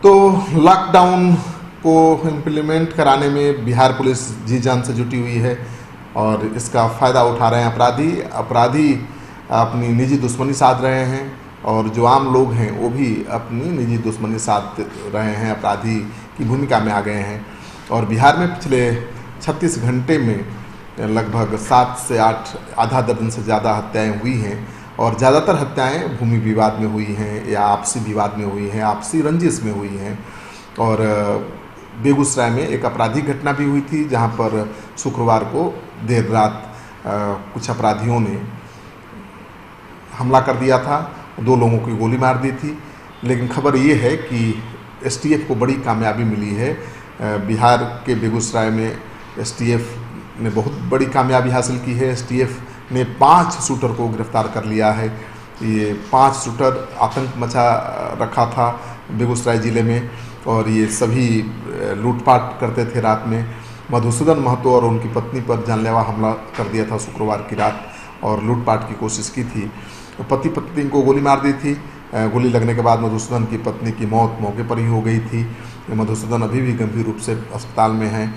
तो लॉकडाउन को इम्प्लीमेंट कराने में बिहार पुलिस जी जान से जुटी हुई है और इसका फ़ायदा उठा रहे हैं अपराधी अपनी निजी दुश्मनी साध रहे हैं और जो आम लोग हैं वो भी अपनी निजी दुश्मनी साध रहे हैं, अपराधी की भूमिका में आ गए हैं। और बिहार में पिछले 36 घंटे में लगभग 7 से 8 आधा दर्जन से ज़्यादा हत्याएं हुई हैं और ज़्यादातर हत्याएं भूमि विवाद में हुई हैं या आपसी विवाद में हुई हैं, आपसी रंजिश में हुई हैं। और बेगूसराय में एक आपराधिक घटना भी हुई थी जहां पर शुक्रवार को देर रात कुछ अपराधियों ने हमला कर दिया था, 2 लोगों की गोली मार दी थी। लेकिन खबर ये है कि एसटीएफ को बड़ी कामयाबी मिली है। बिहार के बेगूसराय में एसटीएफ ने बहुत बड़ी कामयाबी हासिल की है। एसटीएफ ने 5 शूटर को गिरफ्तार कर लिया है। ये 5 शूटर आतंक मचा रखा था बेगूसराय ज़िले में और ये सभी लूटपाट करते थे रात में। मधुसूदन महतो और उनकी पत्नी पर जानलेवा हमला कर दिया था शुक्रवार की रात और लूटपाट की कोशिश की थी। पति पत्नी को गोली मार दी थी। गोली लगने के बाद मधुसूदन की पत्नी की मौत मौके पर ही हो गई थी। मधुसूदन अभी भी गंभीर रूप से अस्पताल में हैं।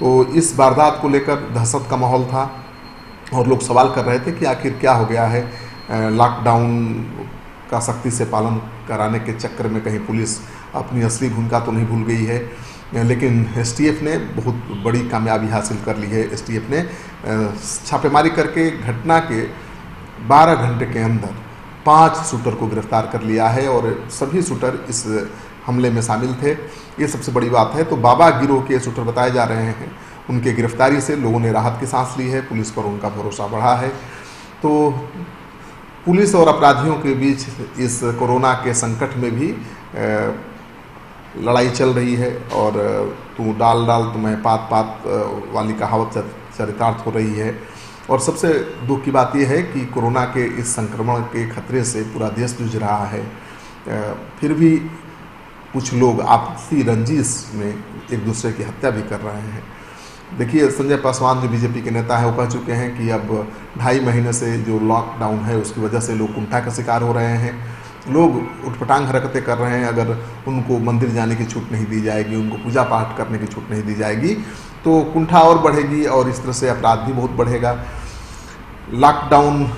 तो इस वारदात को लेकर दहशत का माहौल था और लोग सवाल कर रहे थे कि आखिर क्या हो गया है। लॉकडाउन का सख्ती से पालन कराने के चक्कर में कहीं पुलिस अपनी असली भूमिका तो नहीं भूल गई है। लेकिन एसटीएफ ने बहुत बड़ी कामयाबी हासिल कर ली है। एसटीएफ ने छापेमारी करके घटना के 12 घंटे के अंदर 5 शूटर को गिरफ्तार कर लिया है और सभी शूटर इस हमले में शामिल थे। ये सबसे बड़ी बात है। तो बाबा गिरोह के शूटर बताए जा रहे हैं। उनके गिरफ्तारी से लोगों ने राहत की सांस ली है, पुलिस पर उनका भरोसा बढ़ा है। तो पुलिस और अपराधियों के बीच इस कोरोना के संकट में भी लड़ाई चल रही है और तू डाल डाल तुम्हें पात पात वाली कहावत चरितार्थ हो रही है। और सबसे दुख की बात यह है कि कोरोना के इस संक्रमण के खतरे से पूरा देश जूझ रहा है। फिर भी कुछ लोग आपसी रंजिश में एक दूसरे की हत्या भी कर रहे हैं। देखिए, संजय पासवान जो बीजेपी के नेता है वो कह चुके हैं कि अब 2.5 महीने से जो लॉकडाउन है उसकी वजह से लोग कुंठा का शिकार हो रहे हैं। लोग उठपटांग हरकतें कर रहे हैं। अगर उनको मंदिर जाने की छूट नहीं दी जाएगी, उनको पूजा पाठ करने की छूट नहीं दी जाएगी तो कुंठा और बढ़ेगी और इस तरह से अपराध भी बहुत बढ़ेगा। लॉकडाउन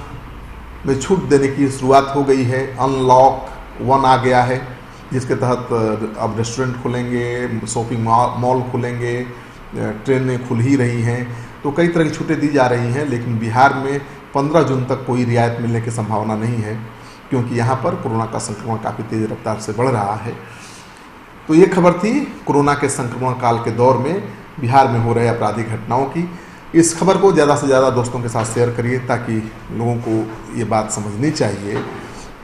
में छूट देने की शुरुआत हो गई है। अनलॉक 1 आ गया है जिसके तहत अब रेस्टोरेंट खुलेंगे, शॉपिंग मॉल खुलेंगे, ट्रेनें खुल ही रही हैं। तो कई तरह की छूटें दी जा रही हैं। लेकिन बिहार में 15 जून तक कोई रियायत मिलने की संभावना नहीं है क्योंकि यहाँ पर कोरोना का संक्रमण काफ़ी तेज़ रफ्तार से बढ़ रहा है। तो ये खबर थी कोरोना के संक्रमण काल के दौर में बिहार में हो रहे आपराधिक घटनाओं की। इस खबर को ज़्यादा से ज़्यादा दोस्तों के साथ शेयर करिए ताकि लोगों को ये बात समझनी चाहिए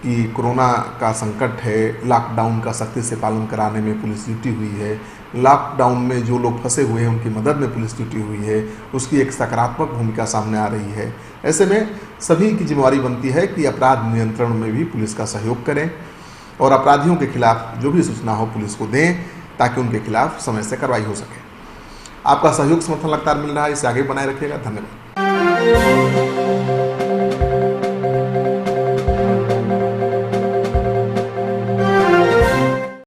कि कोरोना का संकट है। लॉकडाउन का सख्ती से पालन कराने में पुलिस जुटी हुई है। लॉकडाउन में जो लोग फंसे हुए हैं उनकी मदद में पुलिस जुटी हुई है। उसकी एक सकारात्मक भूमिका सामने आ रही है। ऐसे में सभी की जिम्मेदारी बनती है कि अपराध नियंत्रण में भी पुलिस का सहयोग करें और अपराधियों के खिलाफ जो भी सूचना हो पुलिस को दें ताकि उनके खिलाफ समय से कार्रवाई हो सके। आपका सहयोग समर्थन लगातार मिल रहा है, इसे आगे बनाए रखिएगा। धन्यवाद।